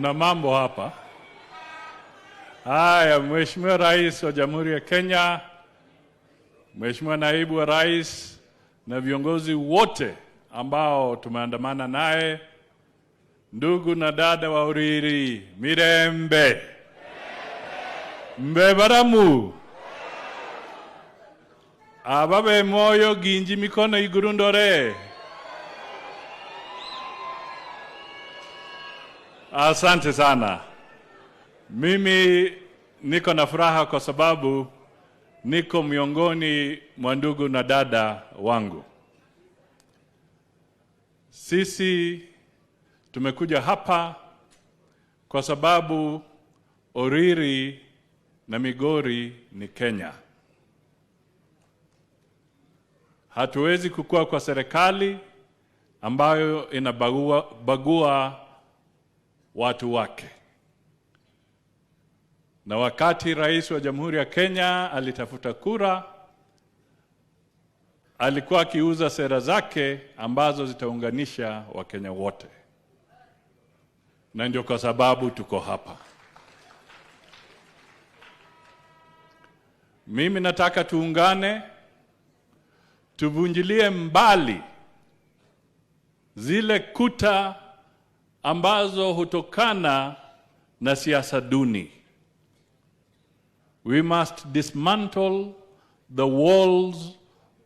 kuna mambo hapa. Haya, Mheshimiwa Rais wa Jamhuri ya Kenya, Mheshimiwa Naibu wa Rais na viongozi wote ambao tumeandamana naye, ndugu na dada wa Uriri, mirembe, mbebaramu, ababe moyo ginji mikono igurundore. Asante sana. Mimi niko na furaha kwa sababu niko miongoni mwa ndugu na dada wangu. Sisi tumekuja hapa kwa sababu Uriri na Migori ni Kenya. Hatuwezi kukua kwa serikali ambayo inabagua watu wake. Na wakati Rais wa Jamhuri ya Kenya alitafuta kura, alikuwa akiuza sera zake ambazo zitaunganisha Wakenya wote. Na ndio kwa sababu tuko hapa. Mimi nataka tuungane, tuvunjilie mbali zile kuta ambazo hutokana na siasa duni. We must dismantle the walls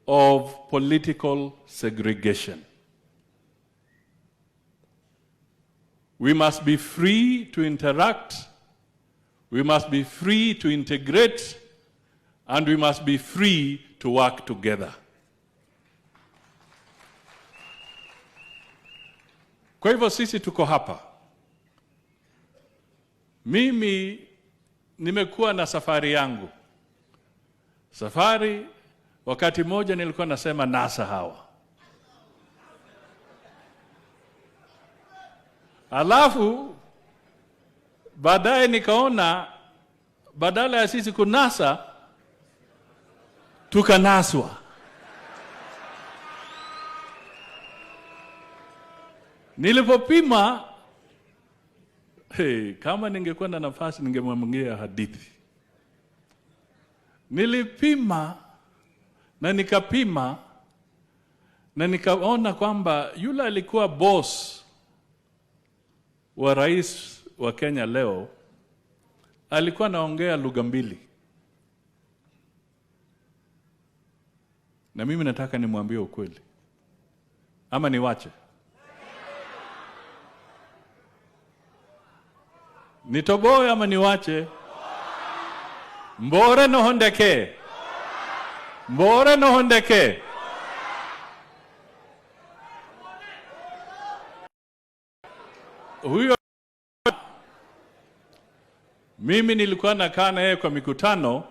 of political segregation. We must be free to interact, we must be free to integrate, and we must be free to work together. Kwa hivyo sisi tuko hapa. Mimi nimekuwa na safari yangu. Safari, wakati moja nilikuwa nasema NASA hawa. Alafu baadaye nikaona badala ya sisi kunasa, tukanaswa. Nilipopima, kama ningekuwa na nafasi ningemwambia hadithi. Nilipima na nikapima na nikaona kwamba yule alikuwa boss wa rais wa Kenya leo alikuwa anaongea lugha mbili. Na mimi nataka nimwambie ukweli. Ama niwache? Nitoboe ama niwache? Mbore no hondeke. Mbore no hondeke. Huyo mimi nilikuwa nakaa na yeye kwa mikutano,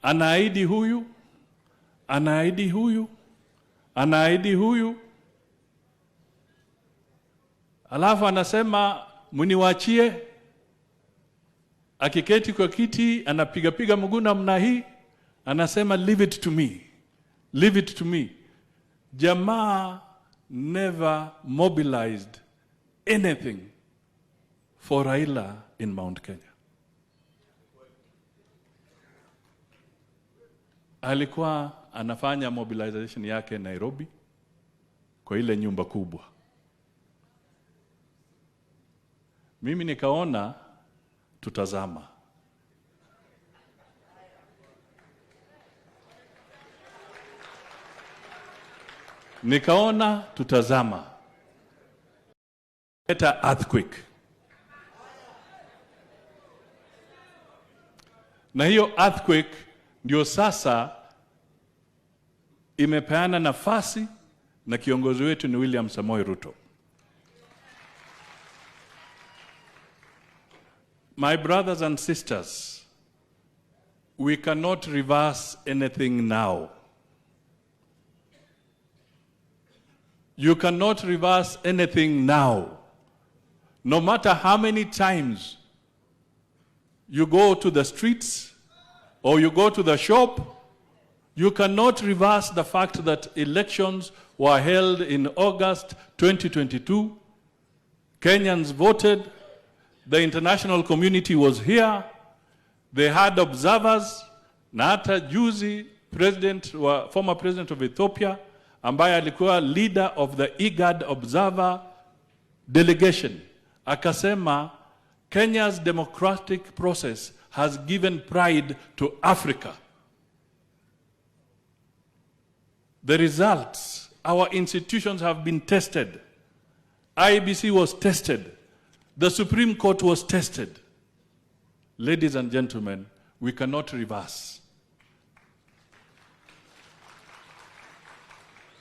anaahidi huyu, anaahidi huyu, anaahidi huyu. Alafu anasema muniwachie. Akiketi kwa kiti anapiga mguu namna hii, anasema leave it to me. Leave it to me. Jamaa never mobilized anything for Raila in Mount Kenya. Alikuwa anafanya mobilization yake Nairobi kwa ile nyumba kubwa. Mimi nikaona tutazama. Nikaona tutazama. Eta earthquake. Na hiyo earthquake ndio sasa imepeana nafasi na kiongozi wetu ni William Samoei Ruto. My brothers and sisters, we cannot reverse anything now. You cannot reverse anything now. No matter how many times you go to the streets or you go to the shop, you cannot reverse the fact that elections were held in August 2022. Kenyans voted. The international community was here. They had observers. Na hata juzi former president of Ethiopia ambaye alikuwa leader of the IGAD observer delegation akasema Kenya's democratic process has given pride to Africa. The results, our institutions have been tested. IBC was tested. The Supreme Court was tested. Ladies and gentlemen, we cannot reverse.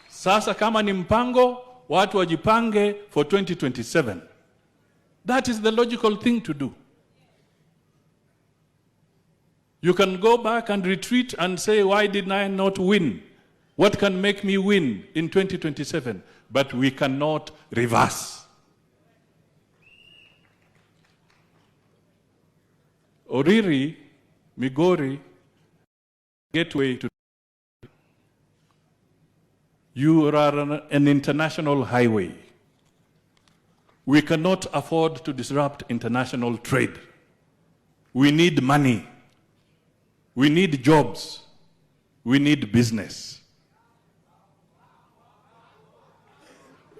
Sasa kama ni mpango, watu wajipange for 2027. That is the logical thing to do. You can go back and retreat and say, why did I not win? What can make me win in 2027? But we cannot reverse. Oriri, Migori, gateway to... You are an international highway. We cannot afford to disrupt international trade. We need money. We need jobs. We need business.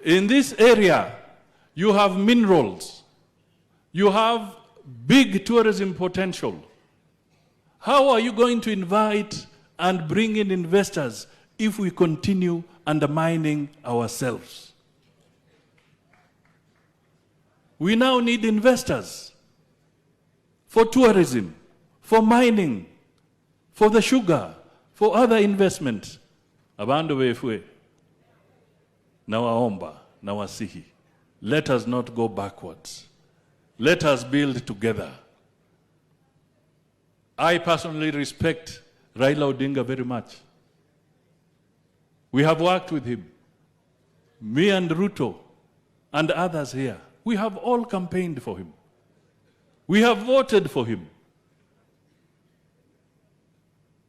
In this area, you have minerals. You have big tourism potential. How are you going to invite and bring in investors if we continue undermining ourselves? We now need investors for tourism, for mining, for the sugar, for other investments. Abandu wefwe, nawaomba, nawasihi. Let us not go backwards. Let us build together. I personally respect Raila Odinga very much. We have worked with him. Me and Ruto and others here. We have all campaigned for him. We have voted for him.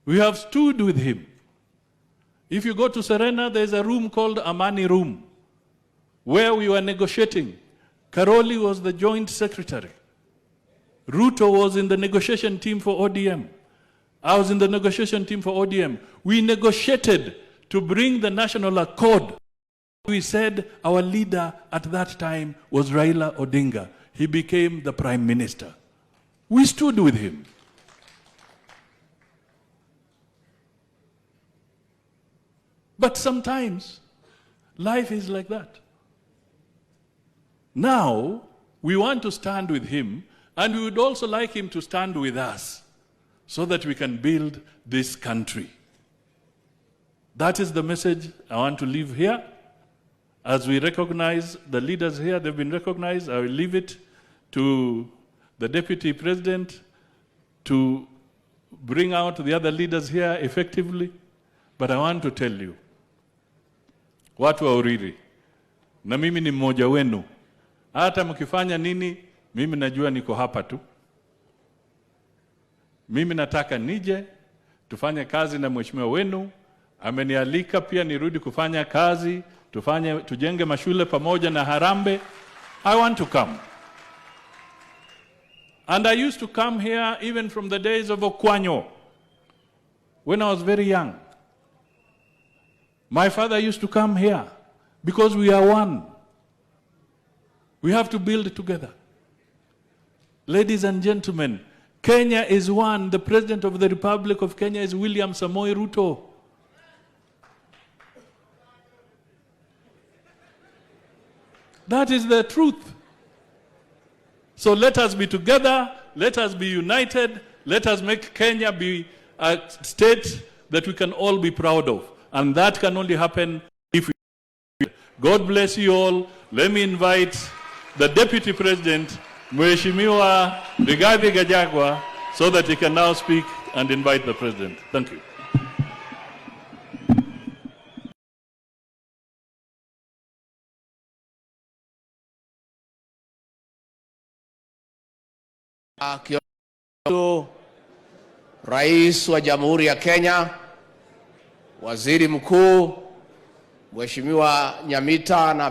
We have stood with him. If you go to Serena, there's a room called Amani Room, where we were negotiating. Karoli was the joint secretary. Ruto was in the negotiation team for ODM. I was in the negotiation team for ODM. We negotiated to bring the national accord. We said our leader at that time was Raila Odinga. He became the prime minister. We stood with him. But sometimes life is like that. Now, we want to stand with him, and we would also like him to stand with us so that we can build this country. That is the message I want to leave here. As we recognize the leaders here, they've been recognized. I will leave it to the Deputy President to bring out the other leaders here effectively. But I want to tell you, watu wa Oriri, na mimi ni mmoja wenu. Hata mkifanya nini, mimi najua niko hapa tu. Mimi nataka nije, tufanye kazi na mheshimiwa wenu. Amenialika pia nirudi kufanya kazi, tujenge mashule pamoja na Harambe. I want to come. And I used to come here even from the days of Okwanyo, when I was very young. My father used to come here because we are one. We have to build together. Ladies and gentlemen, Kenya is one. The President of the Republic of Kenya is William Samoei Ruto. That is the truth. So let us be together, let us be united, let us make Kenya be a state that we can all be proud of. And that can only happen if we... God bless you all. Let me invite the Deputy President, Mheshimiwa Rigathi Gachagua, so that he can now speak and invite the President. Thank you. Rais wa Jamhuri ya Kenya, Waziri Mkuu, Mheshimiwa Nyamita na